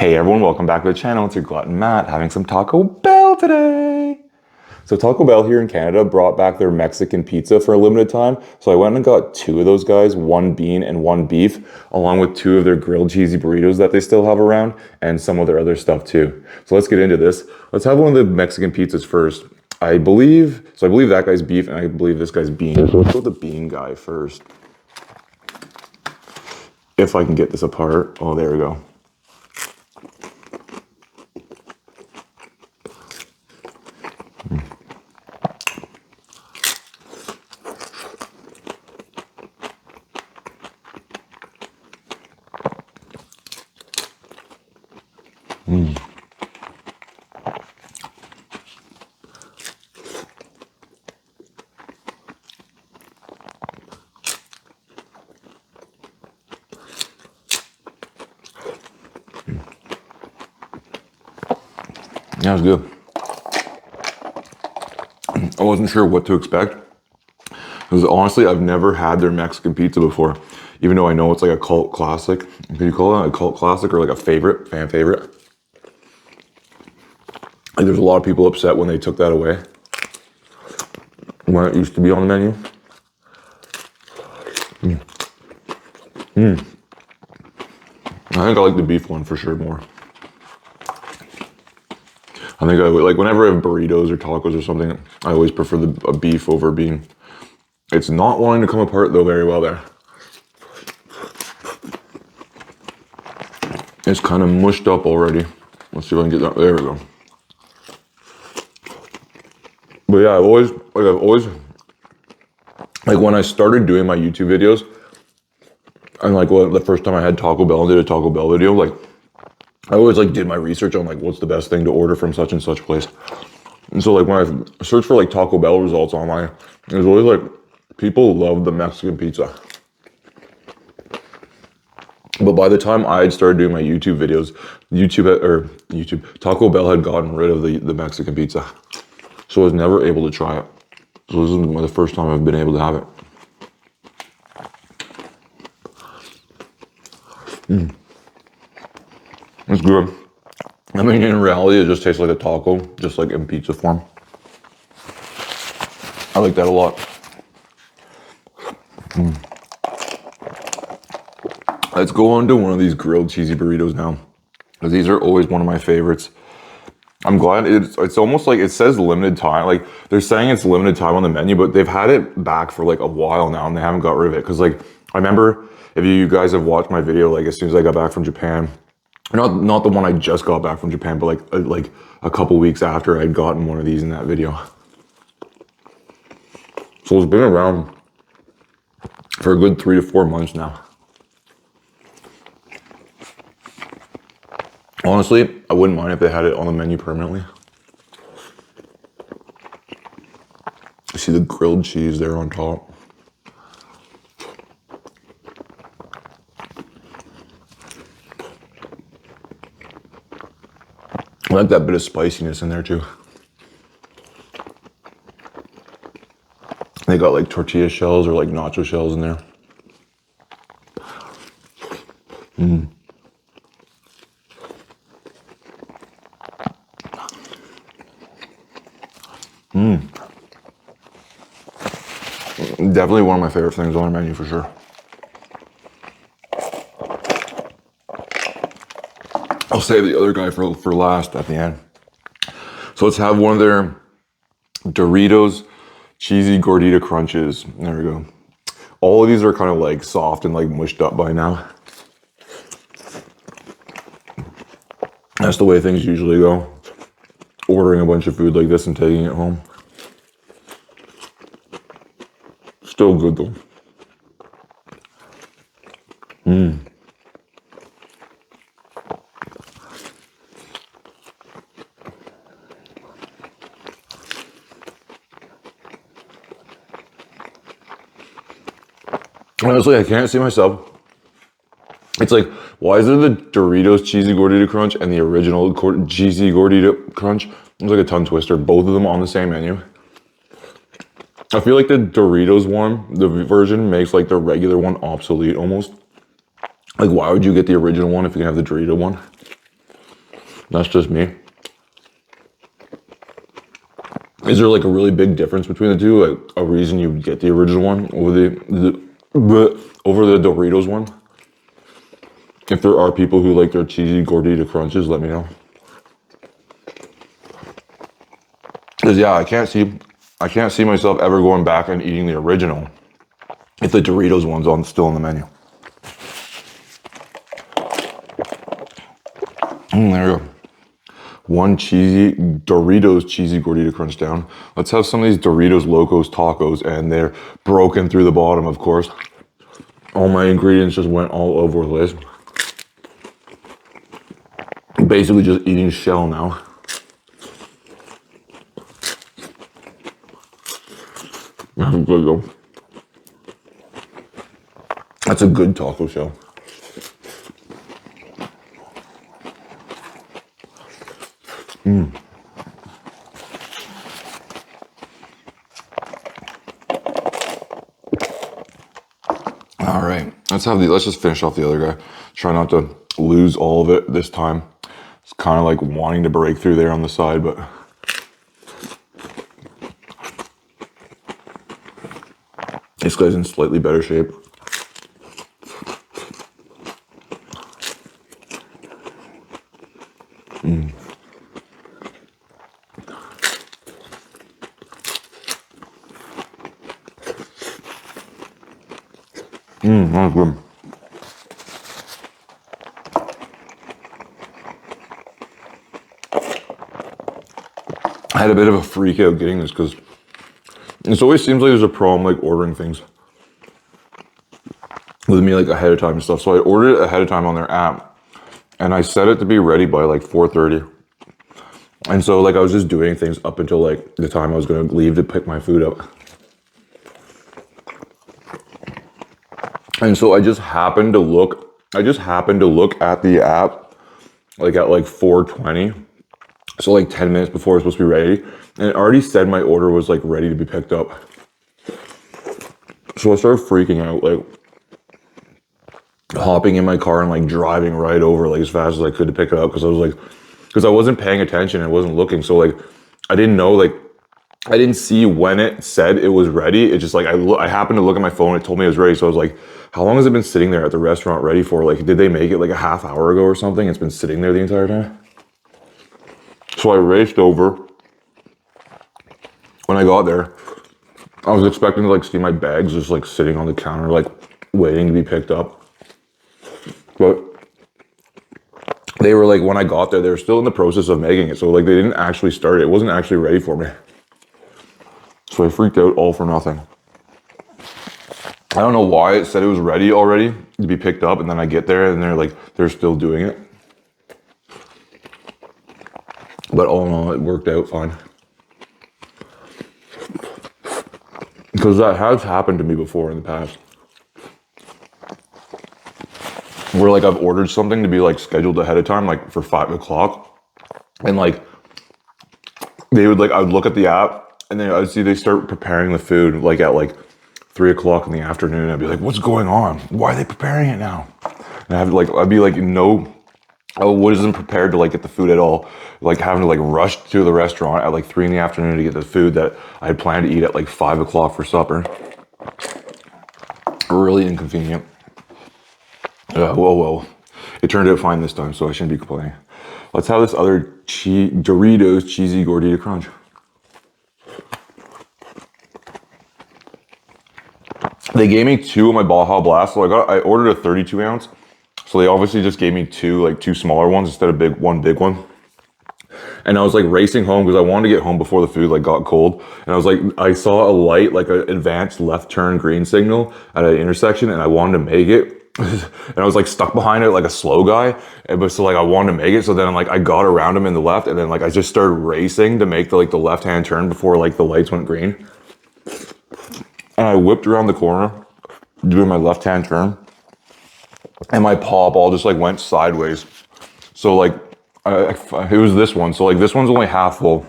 Hey everyone, welcome back to the channel. It's your glutton Matt having some Taco Bell today. So Taco Bell here in Canada brought back their Mexican pizza for a limited time. So I went and got two of those guys, one bean and one beef, along with two of their grilled cheesy burritos that they still have around and some of their other stuff too. So let's get into this. Let's have one of the Mexican pizzas first. I believe that guy's beef and I believe this guy's bean. So let's go with the bean guy first. If I can get this apart. Oh, there we go. That was good. I wasn't sure what to expect because honestly, I've never had their Mexican pizza before, even though I know it's like a cult classic. Can you call it a cult classic or like a favorite, fan favorite? Like there's a lot of people upset when they took that away, when it used to be on the menu. I think I like the beef one for sure more. I think I would, like whenever I have burritos or tacos or something, I always prefer the beef over bean. It's not wanting to come apart though very well there. It's kind of mushed up already. Let's see if I can get that. There we go. But yeah, I've always, when I started doing my YouTube videos, and like the first time I had Taco Bell and did a Taco Bell video, like I always like did my research on like what's the best thing to order from such and such place. And so like when I searched for like Taco Bell results online, it was always like people love the Mexican pizza. But by the time I had started doing my YouTube videos, Taco Bell had gotten rid of the Mexican pizza. So I was never able to try it. So this is the first time I've been able to have it. It's good. I mean, in reality, it just tastes like a taco, just like in pizza form. I like that a lot. Let's go on to one of these grilled cheesy burritos now, because these are always one of my favorites. I'm glad it's almost like it says limited time. Like they're saying it's limited time on the menu, but they've had it back for like a while now and they haven't got rid of it. Cause like, I remember if you guys have watched my video, like as soon as I got back from Japan, not the one I just got back from Japan, but like a couple weeks after I'd gotten one of these in that video. So it's been around for a good 3 to 4 months now. Honestly, I wouldn't mind if they had it on the menu permanently. You see the grilled cheese there on top. I like that bit of spiciness in there too. They got like tortilla shells or like nacho shells in there. Definitely one of my favorite things on the menu for sure. I'll save the other guy for last at the end. So let's have one of their Doritos cheesy gordita crunches. There we go. All of these are kind of like soft and like mushed up by now. That's the way things usually go. Ordering a bunch of food like this and taking it home. Still good though. Honestly, I can't see myself. It's like, why is there the Doritos cheesy gordita crunch and the original cheesy gordita crunch? It's like a tongue twister, both of them on the same menu. I feel like the Doritos one, the version, makes like the regular one obsolete almost. Like, why would you get the original one if you can have the Dorito one? That's just me. Is there like a really big difference between the two? Like a reason you get the original one over the Doritos one? If there are people who like their cheesy gordita crunches, let me know. Cause yeah, I can't see myself ever going back and eating the original if the Doritos one's still on the menu. There you go. One cheesy Doritos cheesy gordita crunch down. Let's have some of these Doritos Locos tacos, and they're broken through the bottom, of course. All my ingredients just went all over the place. Basically just eating shell now. That's good though. That's a good taco shell. All right, let's just finish off the other guy. Try not to lose all of it this time. It's kind of like wanting to break through there on the side, but this guy's in slightly better shape. That's good. I had a bit of a freak out getting this because it always seems like there's a problem like ordering things with me like ahead of time and stuff. So I ordered it ahead of time on their app and I set it to be ready by like 4:30. And so like I was just doing things up until like the time I was going to leave to pick my food up. And so I just happened to look at the app like at like 4:20. So like 10 minutes before it was supposed to be ready. And it already said my order was like ready to be picked up. So I started freaking out, like hopping in my car and like driving right over like as fast as I could to pick it up. Cause I wasn't paying attention and wasn't looking. So like, I didn't know, like, I didn't see when it said it was ready. It just like, I happened to look at my phone. It told me it was ready. So I was like, how long has it been sitting there at the restaurant ready for? Like, did they make it like a half hour ago or something? It's been sitting there the entire time. So I raced over. When I got there, I was expecting to like see my bags just like sitting on the counter, like waiting to be picked up. But they were like, when I got there, they were still in the process of making it. So like they didn't actually start it. It wasn't actually ready for me. So I freaked out all for nothing. I don't know why it said it was ready already to be picked up. And then I get there and they're still doing it. But all in all, it worked out fine. Because that has happened to me before in the past. Where like I've ordered something to be like scheduled ahead of time, like for 5 o'clock. And like, I would look at the app and then I'd see they start preparing the food like at like 3 o'clock in the afternoon. I'd be like, what's going on? Why are they preparing it now? And I'd be like, no, I wasn't prepared to like get the food at all. Like having to like rush to the restaurant at like 3 in the afternoon to get the food that I had planned to eat at like 5 o'clock for supper. Really inconvenient. Well, it turned out fine this time, so I shouldn't be complaining. Let's have this other Doritos cheesy gordita crunch. They gave me 2 of my Baja Blast, so I ordered a 32 ounce. So they obviously just gave me 2 smaller ones instead of one big one. And I was like racing home because I wanted to get home before the food like got cold. And I was like, I saw a light, like an advanced left turn green signal at an intersection, and I wanted to make it. And I was like stuck behind it like a slow guy. But so like I wanted to make it. So then I got around him in the left, and then like I just started racing to make the left hand turn before like the lights went green. And I whipped around the corner doing my left hand turn. And my pop all just like went sideways. So like, it was this one. So like this one's only half full.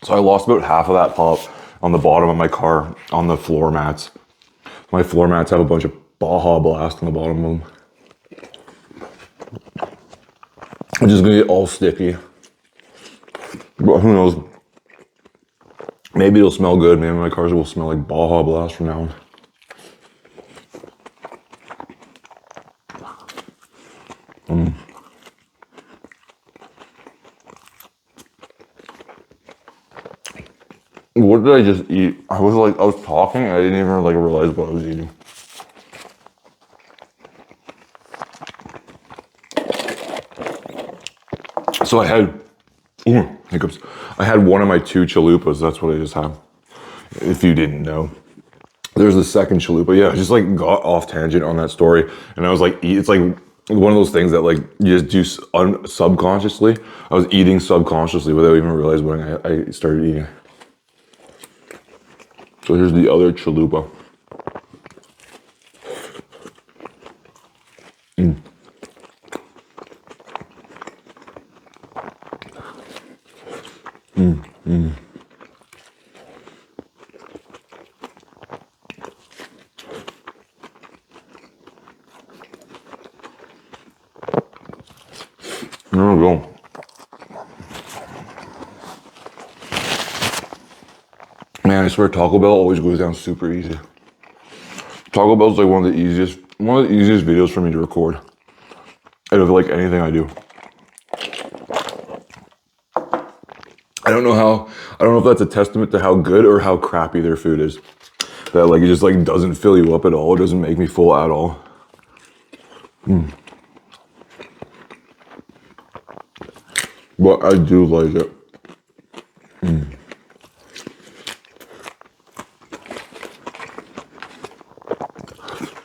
So I lost about half of that pop on the bottom of my car on the floor mats. My floor mats have a bunch of Baja Blast on the bottom of them. It's just gonna get all sticky. But who knows? Maybe it'll smell good. Maybe my cars will smell like Baja Blast from now on. What did I just eat? I was talking and I didn't even like realize what I was eating. So I had, hiccups. I had one of my 2 chalupas. That's what I just had. If you didn't know. There's the second chalupa. Yeah, I just like got off tangent on that story. And I was like, it's like one of those things that like you just do subconsciously. I was eating subconsciously without even realizing when I started eating. So here's the other chalupa. There we go. Man, I swear Taco Bell always goes down super easy. Taco Bell's like one of the easiest videos for me to record out of like anything I do. I don't know if that's a testament to how good or how crappy their food is. That like it just like doesn't fill you up at all. It doesn't make me full at all. But I do like it.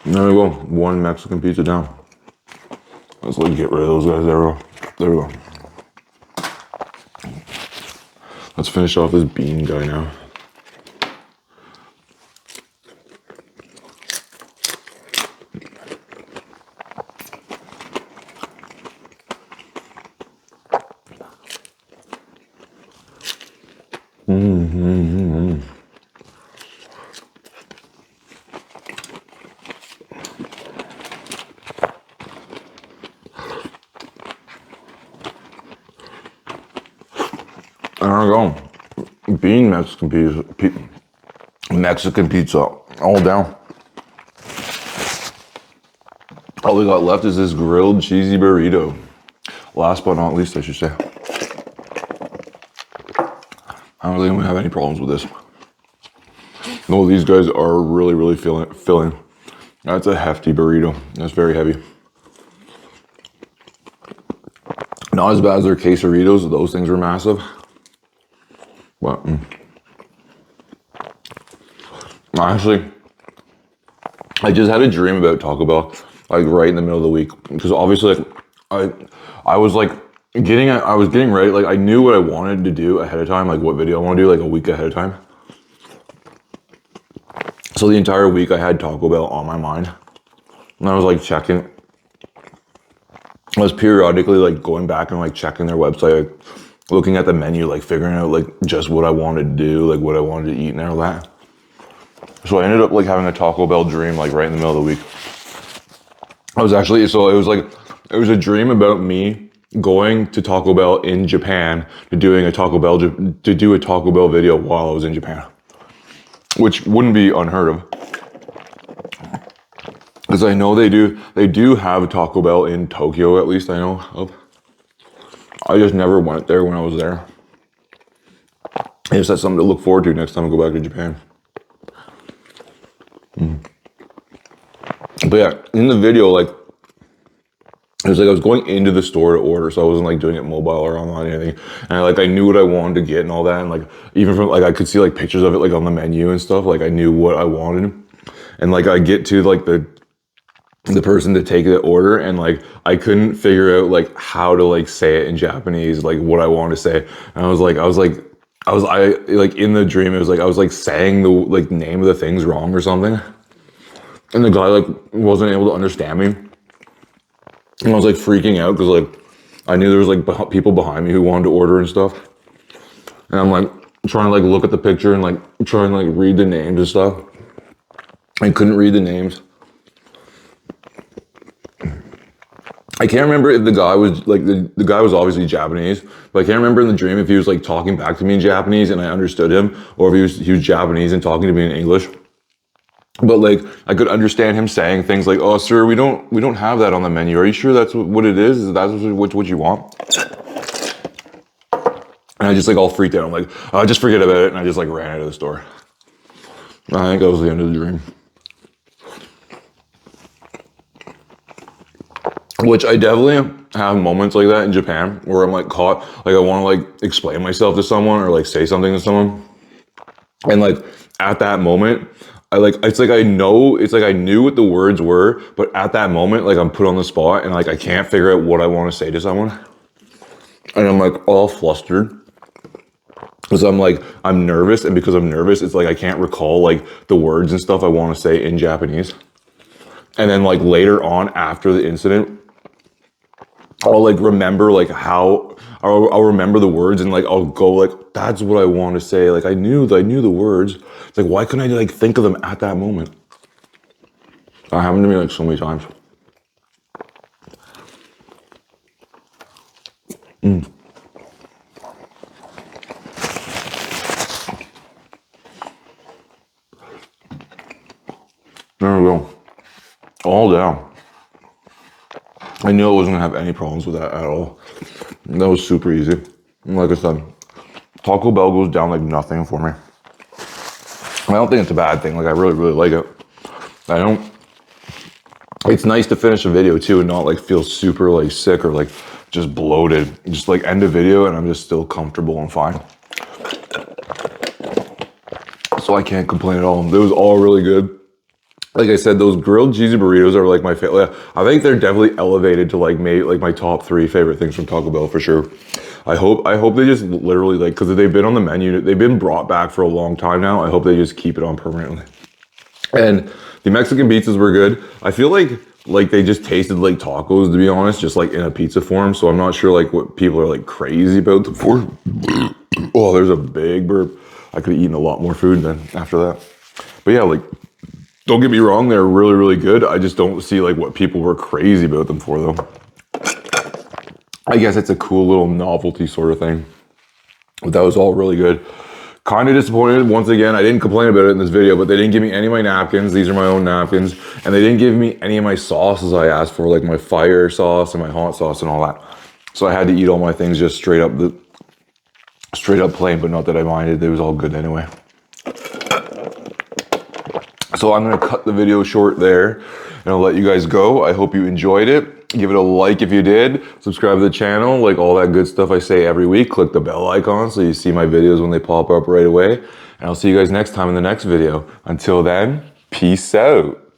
There we go. 1 Mexican pizza down. Let's like get rid of those guys. There we go. Let's finish off this bean guy now. There we go. Bean Mexican pizza, all down. All we got left is this grilled cheesy burrito. Last but not least, I should say. I don't think we have any problems with this. No, these guys are really filling. That's a hefty burrito. That's very heavy. Not as bad as their quesadillas. Those things were massive. But honestly, I just had a dream about Taco Bell, like right in the middle of the week, because obviously, like, I was getting ready. Like I knew what I wanted to do ahead of time, like what video I want to do, like a week ahead of time. So the entire week I had Taco Bell on my mind, and I was like checking. I was periodically like going back and like checking their website, like, looking at the menu, like figuring out like just what I wanted to do, like what I wanted to eat and all that. So I ended up like having a Taco Bell dream like right in the middle of the week. It was a dream about me going to Taco Bell in Japan to do a Taco Bell video while I was in Japan, which wouldn't be unheard of. Because I know they do have Taco Bell in Tokyo, at least I know of. I just never went there when I was there. I just had something to look forward to next time I go back to Japan. But yeah, in the video, like, it was like I was going into the store to order, so I wasn't like doing it mobile or online or anything. And I knew what I wanted to get and all that, and like even from like I could see like pictures of it like on the menu and stuff. Like I knew what I wanted, and like I get to like the person to take the order, and like I couldn't figure out like how to like say it in Japanese, like what I wanted to say. And I was like in the dream, it was like I was like saying the like name of the things wrong or something, and the guy like wasn't able to understand me. And I was like freaking out because like I knew there was like people behind me who wanted to order and stuff. And I'm like trying to like look at the picture and like trying to like read the names and stuff. I couldn't read the names. I can't remember if the guy was like, the guy was obviously Japanese, but I can't remember in the dream if he was like talking back to me in Japanese and I understood him, or if he was Japanese and talking to me in English. But like I could understand him saying things like, "Oh, sir, we don't have that on the menu. Are you sure that's what it is? Is that what you want?" And I just like all freaked out. I'm like, "Oh, just forget about it," and I just like ran out of the store. I think that was the end of the dream. Which I definitely have moments like that in Japan where I'm like caught, like I want to like explain myself to someone or like say something to someone. And like at that moment, it's like I know, it's like I knew what the words were, but at that moment, like I'm put on the spot and like I can't figure out what I want to say to someone. And I'm like all flustered. Because I'm nervous, and because I'm nervous, it's like I can't recall like the words and stuff I want to say in Japanese. And then like later on after the incident, I'll like remember like how I'll remember the words and like I'll go like that's what I want to say. Like I knew the words. It's like why couldn't I like think of them at that moment? That happened to me like so many times. There we go. All down. I knew I wasn't gonna have any problems with that at all. That was super easy. And like I said, Taco Bell goes down like nothing for me. I don't think it's a bad thing. Like I really, really like it. I don't. It's nice to finish a video too and not like feel super like sick or like just bloated. Just like end a video and I'm just still comfortable and fine. So I can't complain at all. It was all really good. Like I said, those grilled cheesy burritos are like my favorite. I think they're definitely elevated to like maybe like my top 3 favorite things from Taco Bell for sure. I hope they just literally like, because they've been on the menu, they've been brought back for a long time now. I hope they just keep it on permanently. And the Mexican pizzas were good. I feel like they just tasted like tacos, to be honest, just like in a pizza form. So I'm not sure like what people are like crazy about them for. Oh, there's a big burp. I could have eaten a lot more food then after that. But yeah, like, don't get me wrong, they're really, really good. I just don't see like what people were crazy about them for though. I guess it's a cool little novelty sort of thing. But that was all really good. Kind of disappointed, once again, I didn't complain about it in this video, but they didn't give me any of my napkins. These are my own napkins. And they didn't give me any of my sauces I asked for, like my fire sauce and my hot sauce and all that. So I had to eat all my things just straight up plain, but not that I minded. It was all good anyway. So I'm gonna cut the video short there and I'll let you guys go. I hope you enjoyed it. Give it a like if you did. Subscribe to the channel, like all that good stuff I say every week. Click the bell icon so you see my videos when they pop up right away. And I'll see you guys next time in the next video. Until then, peace out.